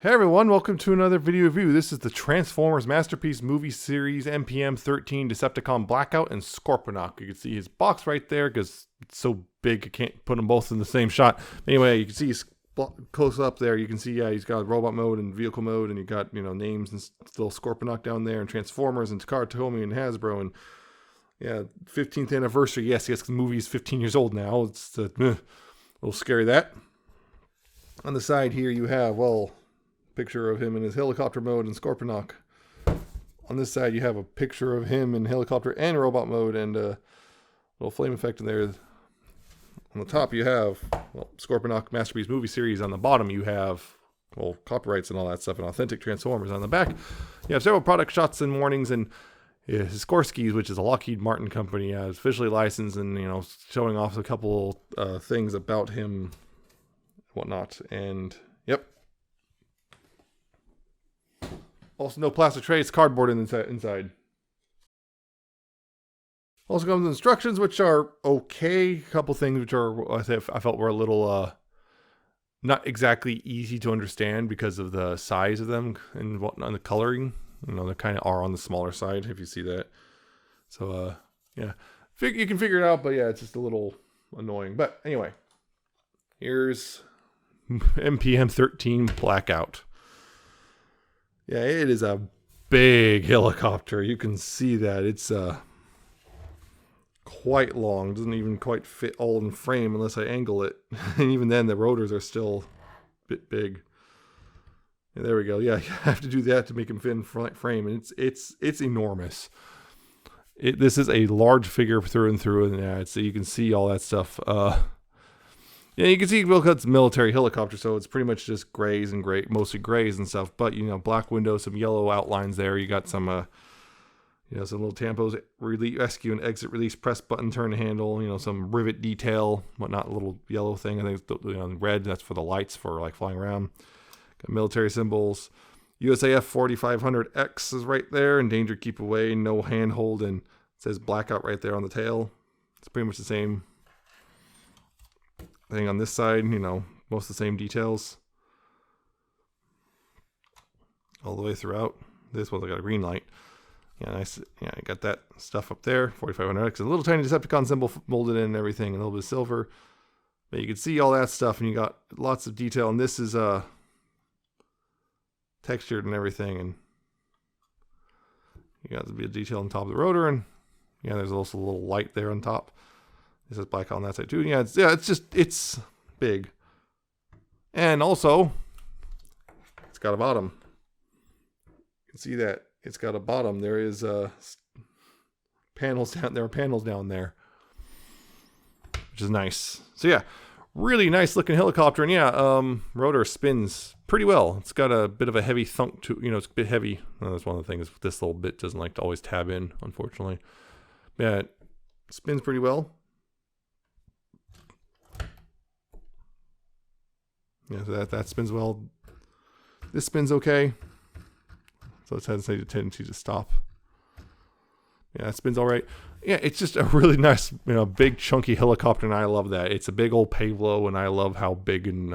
Hey everyone, welcome to another video review. This is the Transformers Masterpiece movie series MPM-13 Decepticon Blackout and Scorponok. You can see his box right there because it's so big I can't put them both in the same shot. Anyway, you can see he's close up there. You can see he's got robot mode and vehicle mode, and you got names and still Scorponok down there, and Transformers and Takara Tomy and Hasbro, and 15th anniversary. Yes, the movie is 15 years old now. It's a little scary that. On the side here you have picture of him in his helicopter mode and Scorponok. On this side you have a picture of him in helicopter and robot mode, and a little flame effect in there. On the top you have Scorponok Masterpiece movie series. On the bottom you have copyrights and all that stuff, and authentic Transformers. On the back you have several product shots and warnings, and Sikorsky's, which is a Lockheed Martin company, is officially licensed, and showing off a couple things about him, whatnot. And also, no plastic tray, it's cardboard inside. Also comes with instructions, which are okay. A couple things which are, I felt were a little not exactly easy to understand because of the size of them and whatnot, and the coloring. They kind of are on the smaller side, if you see that. So, you can figure it out, but it's just a little annoying. But anyway, here's MPM-13 Blackout. Yeah, it is a big helicopter. You can see that. It's quite long. Doesn't even quite fit all in frame unless I angle it. And even then, the rotors are still a bit big. And there we go. Yeah, you have to do that to make him fit in frame. And it's enormous. This is a large figure through and through. And so you can see all that stuff. You can see it's military helicopter, so it's pretty much just grays and mostly grays and stuff. But black windows, some yellow outlines there. You got some, some little tampos, rescue and exit release, press button, turn handle. Some rivet detail, whatnot, a little yellow thing. I think it's red. That's for the lights for flying around. Got military symbols. USAF 4500X is right there. Endanger, keep away, no handhold, and it says Blackout right there on the tail. It's pretty much the same thing on this side, most of the same details all the way throughout. This one's got a green light. Nice. I got that stuff up there. 4500X, a little tiny Decepticon symbol molded in and everything, and a little bit of silver. But you can see all that stuff, and you got lots of detail. And this is textured and everything, and you got a bit of detail on top of the rotor, and there's also a little light there on top. This is black on that side too. It's big. And also, it's got a bottom. You can see that it's got a bottom. There is panels down there. Panels down there, which is nice. So really nice looking helicopter. And rotor spins pretty well. It's got a bit of a heavy thunk to it's a bit heavy. That's one of the things. This little bit doesn't like to always tab in, unfortunately. It spins pretty well. So that spins well. This spins okay. So it has a tendency to stop. It spins all right. It's just a really nice, big chunky helicopter, and I love that. It's a big old Pavlo, and I love how big and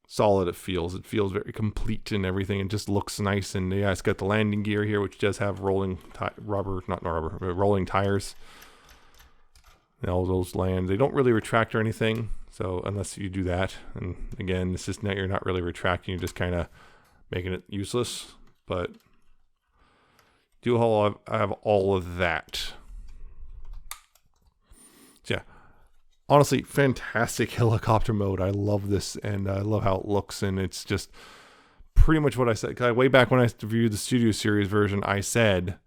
solid it feels. It feels very complete and everything, and just looks nice. And it's got the landing gear here, which does have rolling tires. All those land. They don't really retract or anything. So unless you do that, and again, it's just you're not really retracting, you're just kind of making it useless. But I have all of that. So honestly, fantastic helicopter mode. I love this, and I love how it looks, and it's just pretty much what I said. Way back when I reviewed the Studio Series version, I said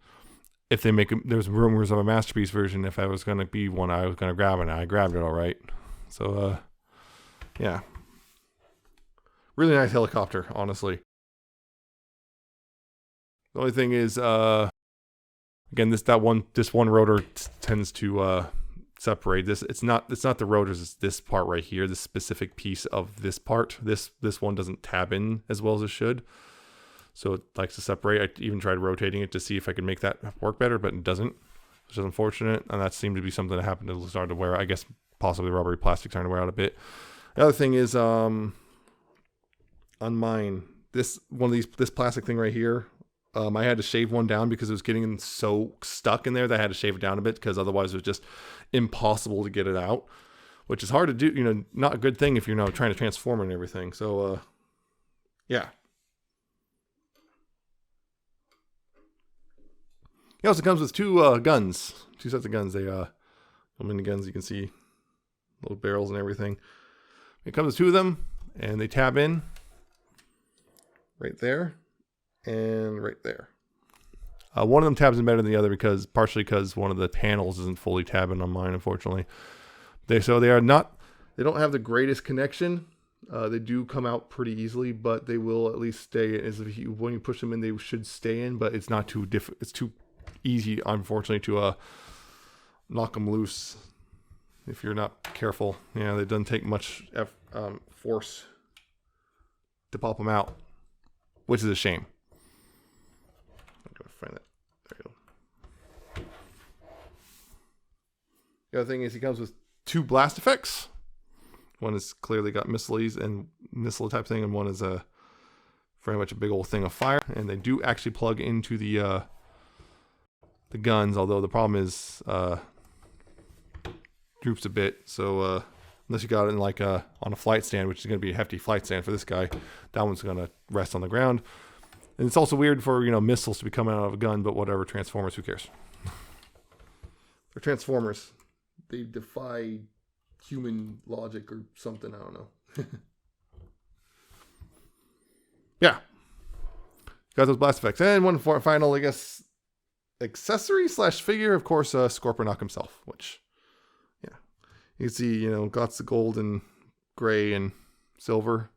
if they there's rumors of a Masterpiece version. If I was going to be one, I was going to grab it. And I grabbed it all right. So, really nice helicopter, honestly. The only thing is, again, this one rotor tends to separate. It's not the rotors. It's this part right here. This specific piece of this part. This one doesn't tab in as well as it should. So it likes to separate. I even tried rotating it to see if I could make that work better, but it doesn't, which is unfortunate. And that seemed to be something that happened to start to wear. I guess possibly rubbery plastic starting to wear out a bit. The other thing is, on mine, this plastic thing right here, I had to shave one down because it was getting so stuck in there that I had to shave it down a bit, because otherwise it was just impossible to get it out, which is hard to do, you know, not a good thing if you're now trying to transform it and everything. So, yeah. It also comes with two sets of guns. They mini guns. You can see little barrels and everything. It comes with two of them, and they tab in right there and right there. One of them tabs in better than the other partially because one of the panels isn't fully tabbing on mine, unfortunately. They don't have the greatest connection. They do come out pretty easily, but they will at least stay. When you push them in, they should stay in, but it's not too it's too easy, unfortunately, to knock them loose if you're not careful. Yeah, it doesn't take much force to pop them out, which is a shame. I'm gonna find that. There you go. The other thing is he comes with two blast effects. One is clearly got missile type thing, and one is very much a big old thing of fire. And they do actually plug into the guns, although the problem is droops a bit. So unless you got it in like on a flight stand, which is going to be a hefty flight stand for this guy, that one's going to rest on the ground. And it's also weird for, you know, missiles to be coming out of a gun, but whatever, Transformers, who cares? They're Transformers. They defy human logic or something, I don't know. Yeah. Got those blast effects. And one final, I guess, accessory / figure, of course, Scorponok himself, which, yeah. You can see, you know, got the gold and gray and silver.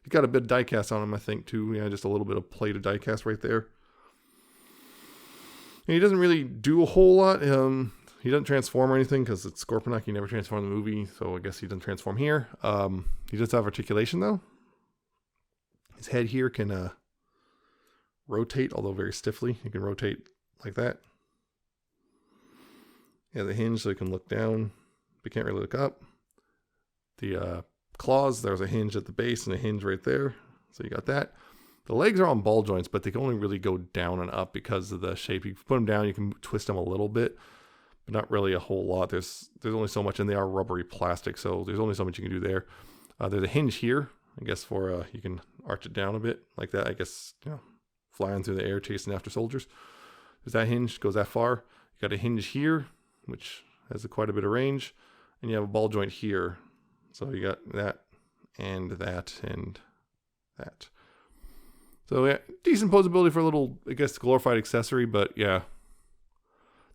He got a bit of diecast on him, I think, too. Yeah, just a little bit of plated diecast right there. And he doesn't really do a whole lot. He doesn't transform or anything because it's Scorponok. He never transformed in the movie, so I guess he doesn't transform here. He does have articulation, though. His head here can rotate, although very stiffly. He can rotate like that. Yeah, the hinge, so he can look down, but can't really look up. The claws, there's a hinge at the base and a hinge right there. So you got that. The legs are on ball joints, but they can only really go down and up because of the shape. You put them down, you can twist them a little bit, but not really a whole lot. There's only so much, and they are rubbery plastic, so there's only so much you can do there. There's a hinge here, I guess, for you can arch it down a bit like that. I guess, you know, flying through the air, chasing after soldiers. There's that hinge, goes that far. You got a hinge here, which has quite a bit of range, and you have a ball joint here. So you got that and that and that. So yeah, decent posability for a little, I guess, glorified accessory, but yeah,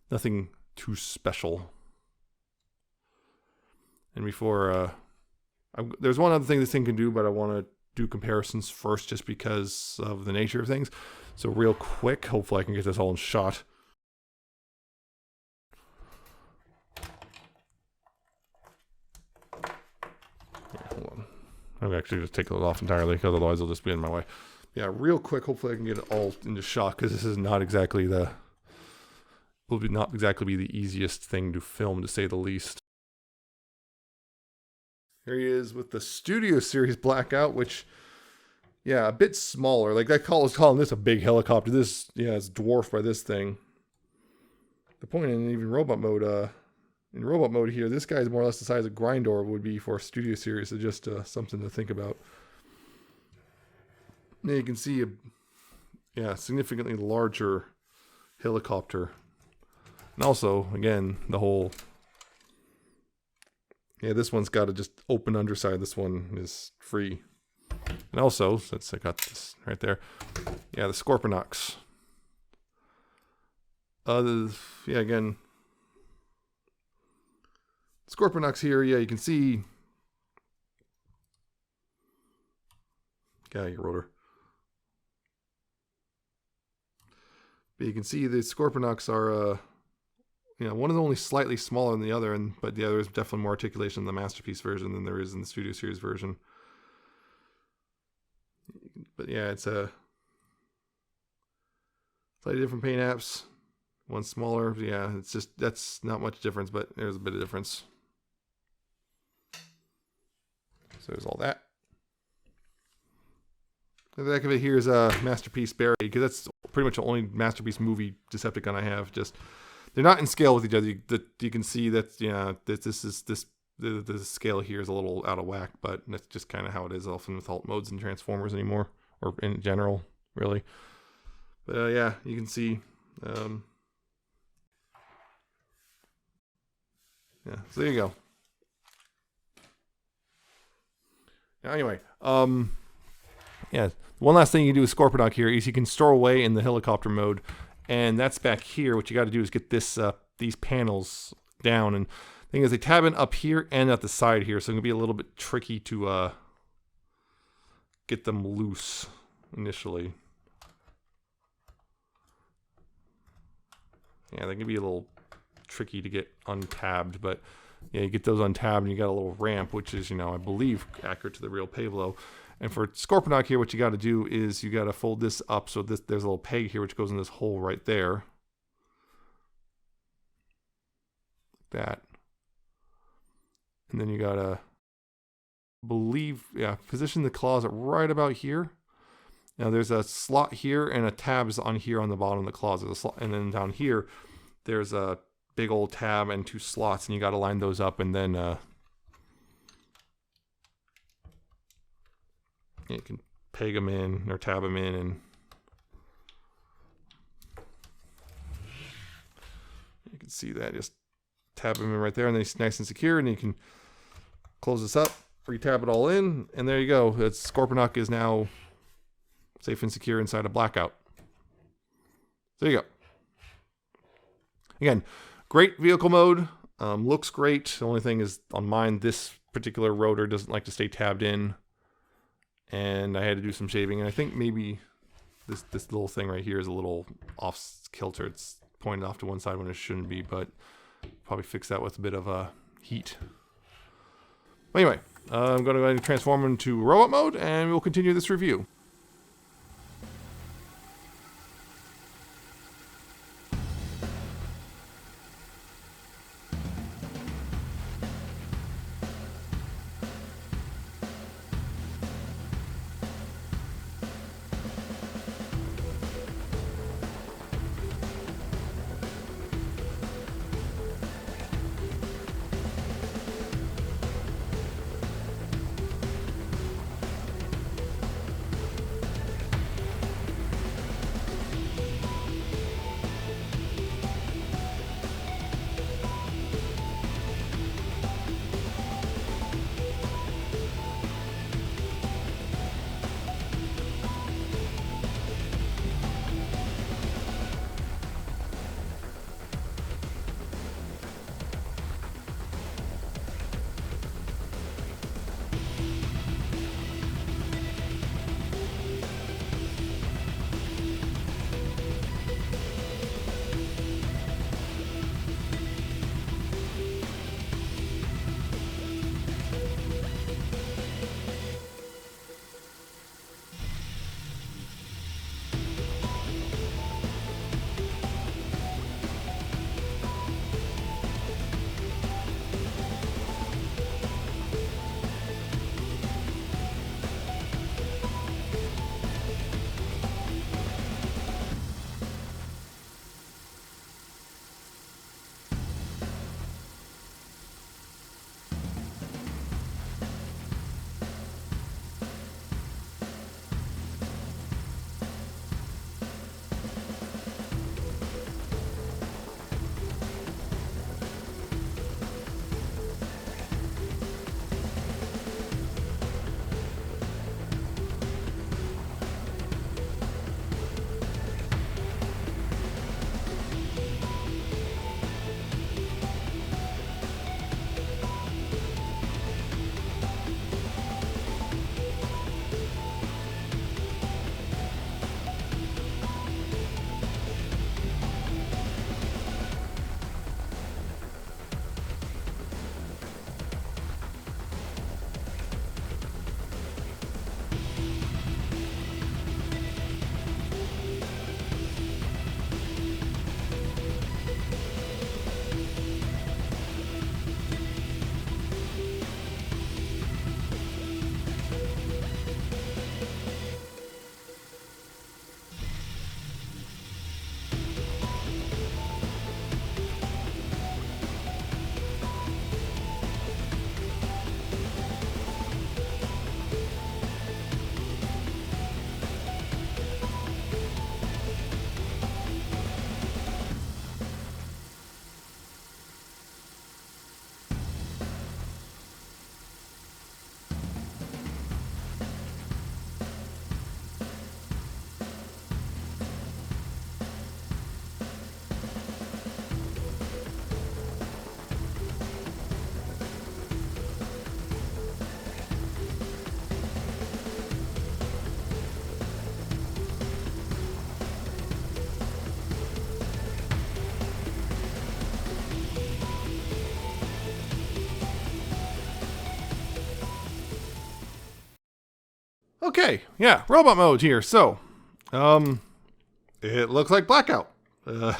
nothing too special. And before, there's one other thing this thing can do, but I want to do comparisons first just because of the nature of things. So real quick, hopefully I can get this all in shot. Yeah, hold on. I'm actually just take it off entirely because otherwise it'll just be in my way. Yeah, real quick, hopefully I can get it all into shot because this is not exactly will not exactly be the easiest thing to film, to say the least. Here he is with the Studio Series Blackout, which, yeah, a bit smaller. Like, I was calling this a big helicopter. This, yeah, it's dwarfed by this thing. The point in even robot mode, in robot mode here, this guy is more or less the size of Grindor would be for a Studio Series, so just something to think about. Now you can see a significantly larger helicopter. And also, again, the whole, yeah, this one's got a just open underside. This one is free. And also, since I got this right there, yeah, the Scorponoks. Yeah, again, Scorponoks here, yeah, you can see, yeah, your rotor. But you can see the Scorponoks are, you know, one is only slightly smaller than the other, but the other is definitely more articulation in the Masterpiece version than there is in the Studio Series version. But yeah, it's a slightly different paint apps. One smaller, yeah, it's just, that's not much difference, but there's a bit of difference. So there's all that. The back of it here is a Masterpiece buried, because that's pretty much the only Masterpiece movie Decepticon I have. Just they're not in scale with each other. You can see that the scale here is a little out of whack, but that's just kind of how it is often with alt modes and Transformers anymore, or in general, really. But yeah, you can see. Yeah, so there you go. Anyway, yeah, one last thing you can do with Scorponok here is you can store away in the helicopter mode, and that's back here. What you got to do is get this these panels down, and the thing is they tab in up here and at the side here, so it's gonna be a little bit tricky to get them loose initially. Yeah, they can be a little tricky to get untabbed, but yeah, you get those untabbed and you got a little ramp, which is, I believe accurate to the real Pavlo. And for Scorponok here, what you got to do is you got to fold this up so there's a little peg here which goes in this hole right there. Like that. And then you got to position the closet right about here. Now there's a slot here and a tabs on here on the bottom of the closet. And then down here, there's a big old tab and 2 slots, and you got to line those up, and then you can peg them in or tab them in, and you can see that. Just tab them in right there, and then it's nice and secure, and you can close this up, re-tab it all in, and there you go. Scorponok is now safe and secure inside a Blackout. There you go. Again, great vehicle mode, looks great. The only thing is on mine, this particular rotor doesn't like to stay tabbed in, and I had to do some shaving, and I think maybe this little thing right here is a little off kilter. It's pointed off to one side when it shouldn't be, but probably fix that with a bit of heat. Anyway, I'm going to go ahead and transform into robot mode, and we'll continue this review. Okay, yeah, robot mode here. So, it looks like Blackout. I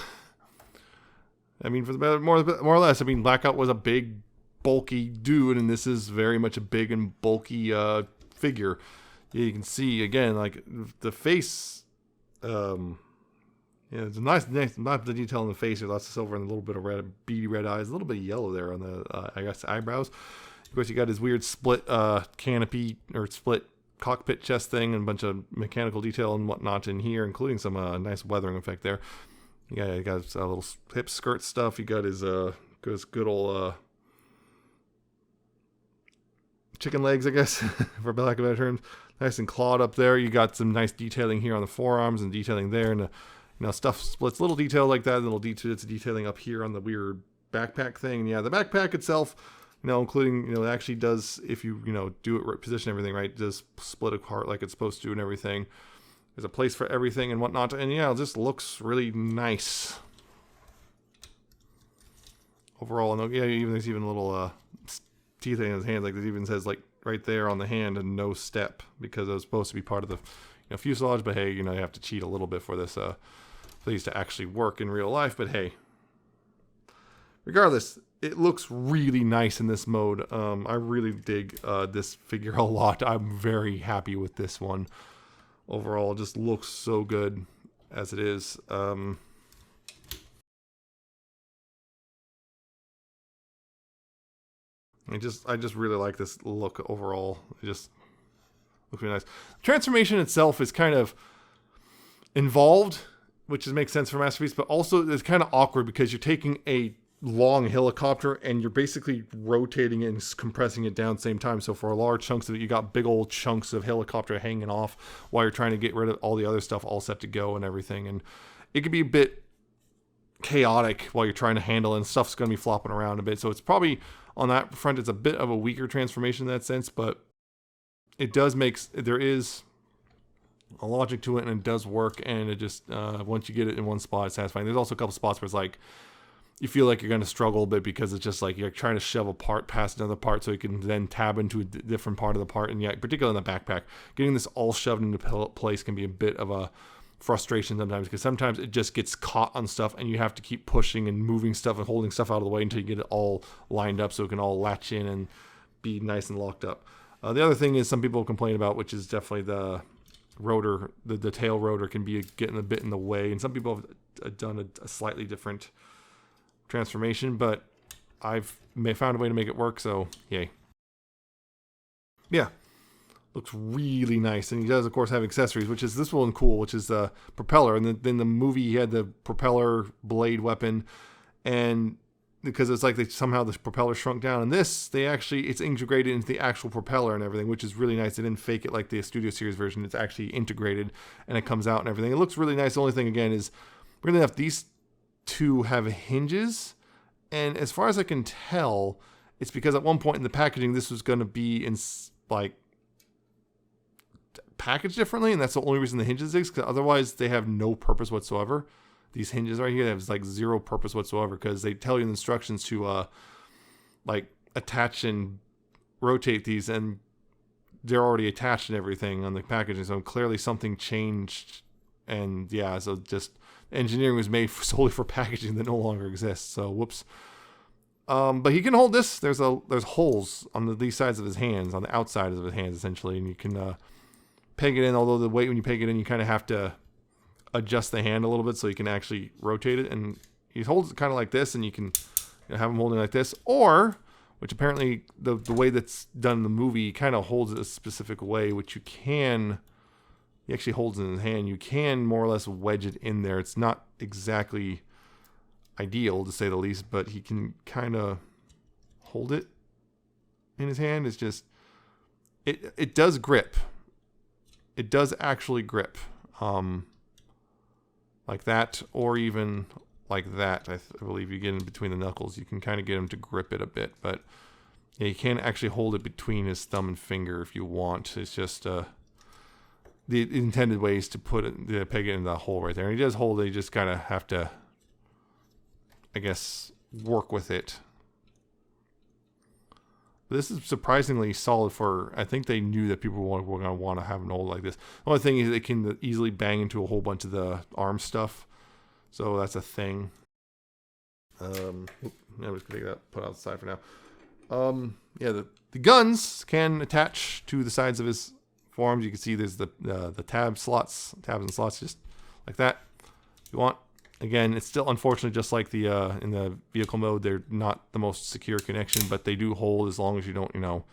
mean, for the more or less, I mean, Blackout was a big, bulky dude, and this is very much a big and bulky figure. You can see again, like the face. Yeah, it's a nice, not the detail in the face. There's lots of silver and a little bit of red, beady red eyes, a little bit of yellow there on the, I guess, eyebrows. Of course, you got his weird split canopy or split cockpit chest thing and a bunch of mechanical detail and whatnot in here, including some nice weathering effect there. You got his little hip skirt stuff. You got his good old chicken legs, I guess, for lack of better terms. Nice and clawed up there. You got some nice detailing here on the forearms and detailing there, and stuff splits, little detail like that, little it's detailing up here on the weird backpack thing. And yeah, the backpack itself, including, it actually does, if you, do it right, position everything right, does split apart like it's supposed to and everything. There's a place for everything and whatnot. And yeah, it just looks really nice. Overall, and yeah, there's even a little teeth in his hand, like it even says like right there on the hand, and no step, because it was supposed to be part of the fuselage. But hey, you have to cheat a little bit for this for these to actually work in real life. But hey, regardless, it looks really nice in this mode. I really dig this figure a lot. I'm very happy with this one. Overall, it just looks so good as it is. I just really like this look overall. It just looks really nice. Transformation itself is kind of involved, which makes sense for Masterpiece, but also it's kind of awkward because you're taking a long helicopter and you're basically rotating it and compressing it down at the same time. So for large chunks of it, you got big old chunks of helicopter hanging off while you're trying to get rid of all the other stuff all set to go and everything. And it could be a bit chaotic while you're trying to handle it, and stuff's going to be flopping around a bit. So it's probably, on that front, it's a bit of a weaker transformation in that sense, but it does there is a logic to it, and it does work, and it just, once you get it in one spot, it's satisfying. There's also a couple spots where it's like, you feel like you're going to struggle a bit because it's just like you're trying to shove a part past another part so you can then tab into a different part of the part. And yeah, particularly in the backpack, getting this all shoved into place can be a bit of a frustration sometimes, because sometimes it just gets caught on stuff and you have to keep pushing and moving stuff and holding stuff out of the way until you get it all lined up so it can all latch in and be nice and locked up. The other thing is some people complain about, which is definitely the rotor, the tail rotor can be getting a bit in the way, and some people have done a slightly different transformation, but I've found a way to make it work, so yay. Yeah, looks really nice. And he does, of course, have accessories, which is this one cool, which is the propeller. And then the movie, he had the propeller blade weapon, and because it's like somehow the propeller shrunk down. And this, it's integrated into the actual propeller and everything, which is really nice. They didn't fake it like the Studio Series version. It's actually integrated, and it comes out and everything. It looks really nice. The only thing, again, is really enough, these two have hinges, and as far as I can tell, it's because at one point in the packaging this was going to be in like packaged differently, and that's the only reason the hinges exist, because otherwise they have no purpose whatsoever. These hinges right here have like zero purpose whatsoever, because they tell you in the instructions to like attach and rotate these, and they're already attached and everything on the packaging, so clearly something changed. And yeah, so just engineering was made solely for packaging that no longer exists. So whoops. But he can hold this. There's holes on these sides of his hands, on the outside of his hands essentially, and you can peg it in. Although the weight when you peg it in, you kind of have to adjust the hand a little bit so you can actually rotate it. And he holds it kind of like this, and you can have him holding like this, or which apparently the way that's done in the movie kind of holds it a specific way, which you can. He actually holds it in his hand. You can more or less wedge it in there. It's not exactly ideal, to say the least, but he can kind of hold it in his hand. It's just, it does grip. It does actually grip. Like that, or even like that. I believe you get in between the knuckles. You can kind of get him to grip it a bit, but yeah, you can actually hold it between his thumb and finger if you want. It's just, the intended way is to put it, to peg it in the hole right there. And he does hold it. You just kind of have to, I guess, work with it. But this is surprisingly solid for, I think they knew that people were going to want to have an old like this. The only thing is they can easily bang into a whole bunch of the arm stuff. So that's a thing. I'm just going to take that, put outside for now. Yeah, the guns can attach to the sides of his forearms. You can see there's the tabs and slots just like that. If you want. Again, it's still unfortunately just like the in the vehicle mode, they're not the most secure connection, but they do hold as long as you don't, you know,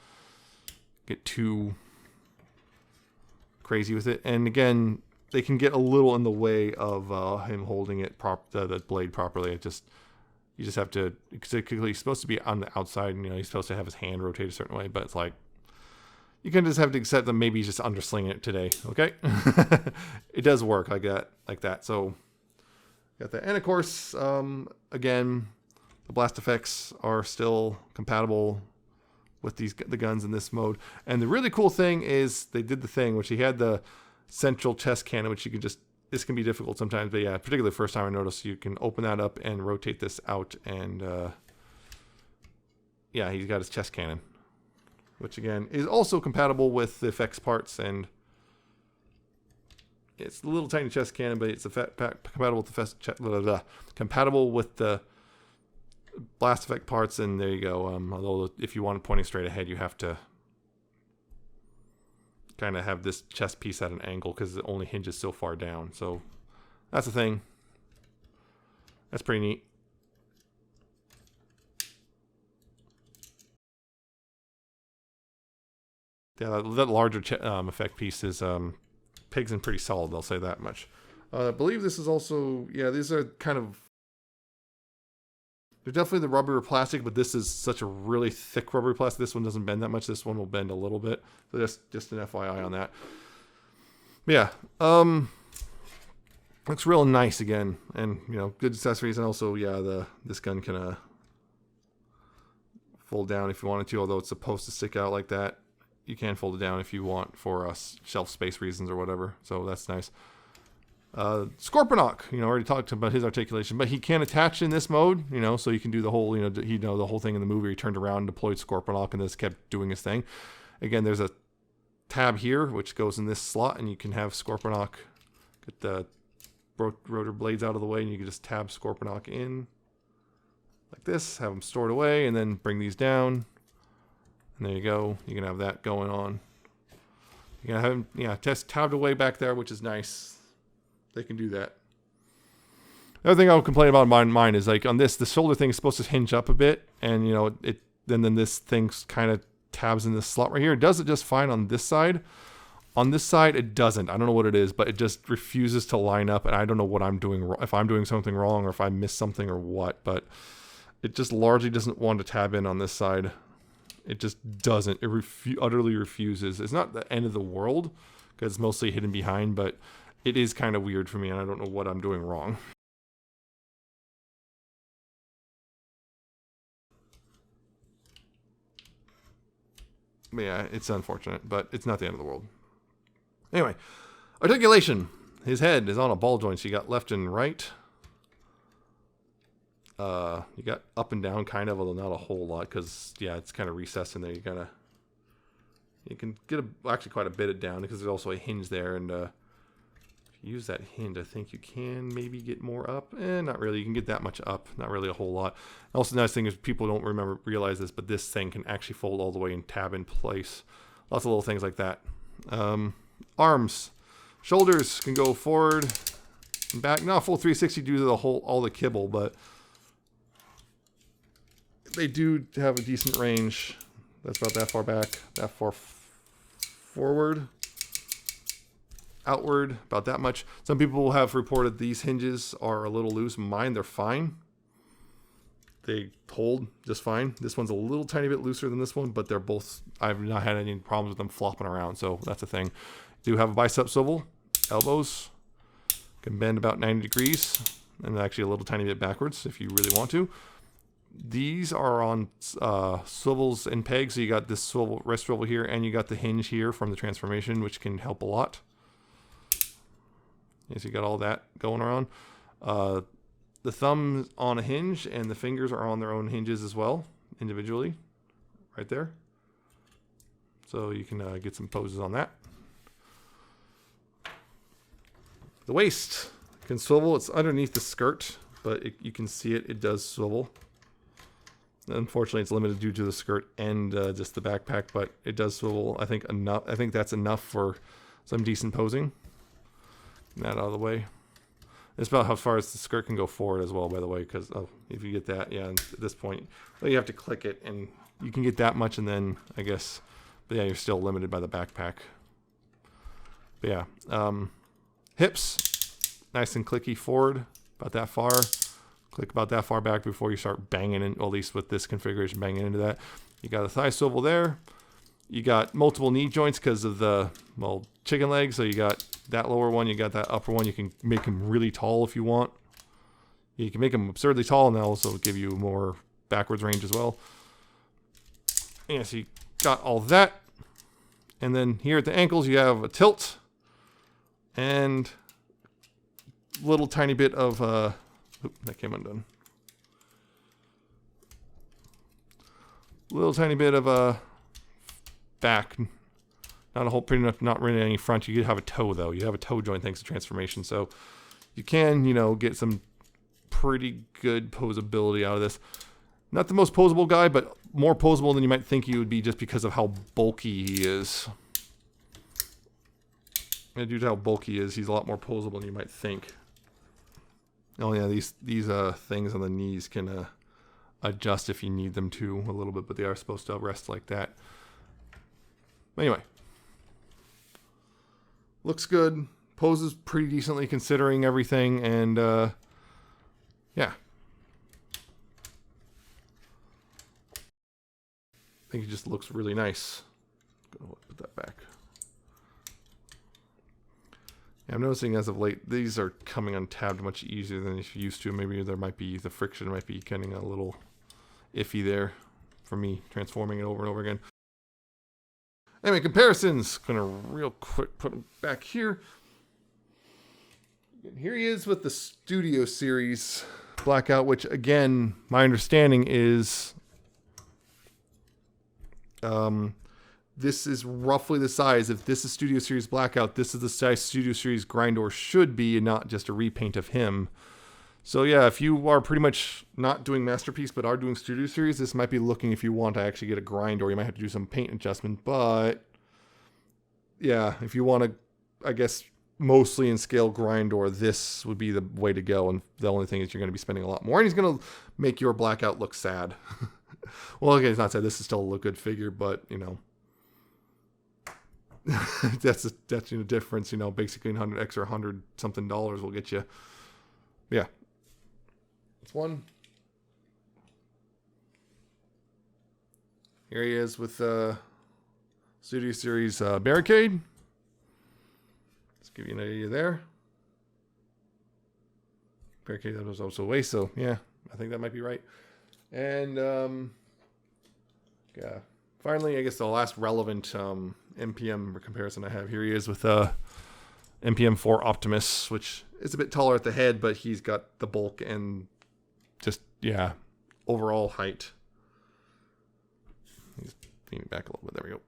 get too crazy with it. And again, they can get a little in the way of him holding it the blade properly. You just have to, because he's supposed to be on the outside, and, you know, he's supposed to have his hand rotate a certain way, but it's like, you can just have to accept that maybe he's just underslinging it today, okay? It does work like that, so got that. And of course, again, the blast effects are still compatible with the guns in this mode. And the really cool thing is they did the thing, which he had the central chest cannon, which you can just, this can be difficult sometimes, but yeah, particularly the first time I noticed, you can open that up and rotate this out, and yeah, he's got his chest cannon, which again is also compatible with the effects parts, and it's a little tiny chest cannon, but it's compatible with the blast effect parts, and there you go. Although if you want it pointing straight ahead, you have to kind of have this chest piece at an angle because it only hinges so far down. So that's the thing. That's pretty neat. Yeah, that larger effect piece is pigs and pretty solid, I'll say that much. I believe this is also, yeah, these are kind of, they're definitely the rubber or plastic, but this is such a really thick rubber plastic. This one doesn't bend that much. This one will bend a little bit. So just an FYI on that. But yeah, looks real nice again, and you know, good accessories, and also yeah, this gun can fold down if you wanted to, although it's supposed to stick out like that. You can fold it down if you want for shelf space reasons or whatever, so that's nice. Scorponok, you know, already talked about his articulation, but he can attach in this mode, you know, so you can do the whole, you know, the whole thing in the movie. He turned around, deployed Scorponok, and this kept doing his thing. Again, there's a tab here which goes in this slot, and you can have Scorponok get the rotor blades out of the way, and you can just tab Scorponok in like this, have them stored away, and then bring these down. And there you go. You can have that going on. You can have him, yeah, tabbed away back there, which is nice. They can do that. The other thing I'll complain about mine is like on this, the shoulder thing is supposed to hinge up a bit, and you know then this thing kind of tabs in this slot right here. It does it just fine on this side. On this side, it doesn't. I don't know what it is, but it just refuses to line up, and I don't know what I'm doing wrong, if I'm doing something wrong or if I missed something or what. But it just largely doesn't want to tab in on this side. It just doesn't. It utterly refuses. It's not the end of the world because it's mostly hidden behind, but it is kind of weird for me, and I don't know what I'm doing wrong. But yeah, it's unfortunate, but it's not the end of the world. Anyway, articulation. His head is on a ball joint, so you got left and right. You got up and down kind of, although not a whole lot, because yeah, it's kind of recessed in there. You can get actually quite a bit of down because there's also a hinge there, and if you use that hinge, I think you can maybe get more up. Not really. You can get that much up, not really a whole lot. Also, the nice thing is people don't realize this, but this thing can actually fold all the way and tab in place. Lots of little things like that. Arms, shoulders can go forward and back. Not full 360 due to all the kibble, but they do have a decent range. That's about that far back, that far forward, outward, about that much. Some people have reported these hinges are a little loose. Mine, they're fine. They hold just fine. This one's a little tiny bit looser than this one, but they're both, I've not had any problems with them flopping around, so that's a thing. Do have a bicep swivel, elbows, can bend about 90 degrees, and actually a little tiny bit backwards if you really want to. These are on swivels and pegs, so you got this wrist swivel here, and you got the hinge here from the transformation, which can help a lot. Yes, you got all that going around. The thumb's on a hinge, and the fingers are on their own hinges as well, individually, right there. So you can get some poses on that. The waist can swivel. It's underneath the skirt, but you can see it. It does swivel. Unfortunately, it's limited due to the skirt and just the backpack, but it does swivel. I think enough. I think that's enough for some decent posing. Get that out of the way. It's about how far as the skirt can go forward as well, by the way, because if you get that, yeah, at this point, well, you have to click it, and you can get that much, and then I guess, but yeah, you're still limited by the backpack. But yeah, hips, nice and clicky forward, about that far. Click about that far back before you start banging in, or at least with this configuration, banging into that. You got a thigh swivel there. You got multiple knee joints because of the, well, chicken legs. So you got that lower one, you got that upper one. You can make them really tall if you want. You can make them absurdly tall, and they'll also give you more backwards range as well. Yeah, so you got all that. And then here at the ankles, you have a tilt and little tiny bit of, oop, that came undone. Little tiny bit of back. Not a whole, pretty much not really any front. You have a toe though. You have a toe joint thanks to transformation. So you can, you know, get some pretty good posability out of this. Not the most posable guy, but more posable than you might think he would be just because of how bulky he is. And due to how bulky he is, he's a lot more posable than you might think. Oh yeah, these things on the knees can adjust if you need them to a little bit, but they are supposed to rest like that. Anyway, looks good. Poses pretty decently considering everything, and yeah, I think it just looks really nice. Gonna put that back. I'm noticing as of late, these are coming untabbed much easier than if you used to. Maybe there might be, the friction might be getting a little iffy there for me transforming it over and over again. Anyway, comparisons. Gonna real quick put them back here. Here he is with the Studio Series Blackout, which again, my understanding is this is roughly the size. If this is Studio Series Blackout, this is the size Studio Series Grindor should be, and not just a repaint of him. So yeah, if you are pretty much not doing Masterpiece, but are doing Studio Series, this might be looking, if you want to actually get a Grindor, you might have to do some paint adjustment. But yeah, if you want to, I guess, mostly in scale Grindor, this would be the way to go. And the only thing is you're going to be spending a lot more, and he's going to make your Blackout look sad. Well, okay, it's not sad. This is still a good figure, but, you know, that's you know, difference, you know, basically $100 something will get you. Yeah. It's one. Here he is with Studio Series Barricade. Let's give you an idea there. Barricade, that was also waist, so yeah, I think that might be right. And yeah, finally, I guess the last relevant MPM comparison I have here, he is with MPM-4 Optimus, which is a bit taller at the head, but he's got the bulk and just, yeah, overall height. He's leaning back a little bit. There we go.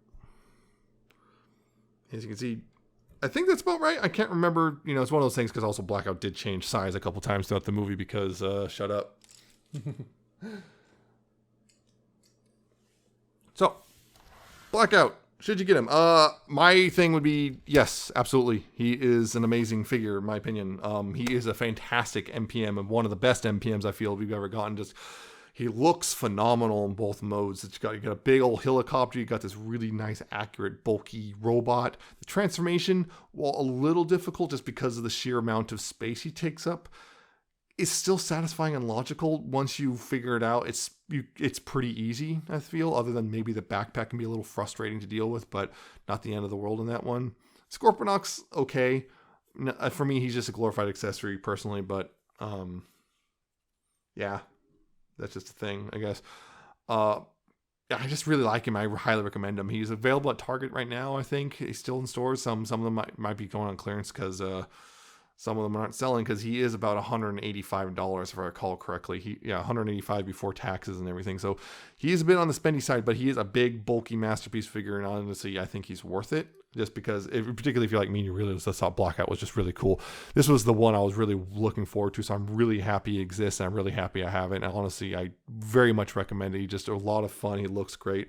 As you can see, I think that's about right. I can't remember. You know, it's one of those things because also Blackout did change size a couple times throughout the movie because, shut up. So, Blackout. Should you get him? My thing would be, yes, absolutely. He is an amazing figure, in my opinion. He is a fantastic MPM and one of the best MPMs I feel we've ever gotten. Just, he looks phenomenal in both modes. You got a big old helicopter. You got this really nice, accurate, bulky robot. The transformation, while a little difficult just because of the sheer amount of space he takes up, is still satisfying and logical once you figure it out. It's pretty easy, I feel, other than maybe the backpack can be a little frustrating to deal with, but not the end of the world in that one. Scorponok's okay. For me, he's just a glorified accessory personally, but yeah, that's just a thing, I guess. I just really like him. I highly recommend him. He's available at Target right now, I think. He's still in stores. Some of them might be going on clearance because some of them aren't selling because he is about $185 if I recall correctly. $185 before taxes and everything. So he is a bit on the spendy side, but he is a big, bulky masterpiece figure, and honestly, I think he's worth it. Just because, particularly if you're like me, you really just thought Blackout was just really cool. This was the one I was really looking forward to, so I'm really happy it exists, and I'm really happy I have it. And honestly, I very much recommend it. He's just a lot of fun. He looks great,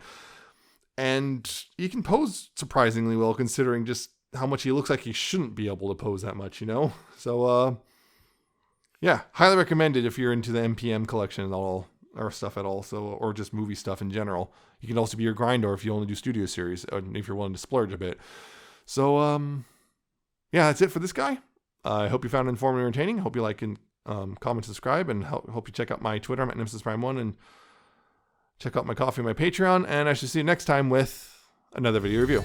and he can pose surprisingly well, considering just how much he looks like he shouldn't be able to pose that much, So, yeah, highly recommend it if you're into the MPM collection and all, or stuff at all. So, or just movie stuff in general. You can also be your grinder if you only do studio series, or if you're willing to splurge a bit. So, yeah, that's it for this guy. I hope you found it informative and entertaining. Hope you like and comment, subscribe, and hope you check out my Twitter. I'm at Nemesis Prime 1, and check out my coffee and my Patreon. And I shall see you next time with another video review.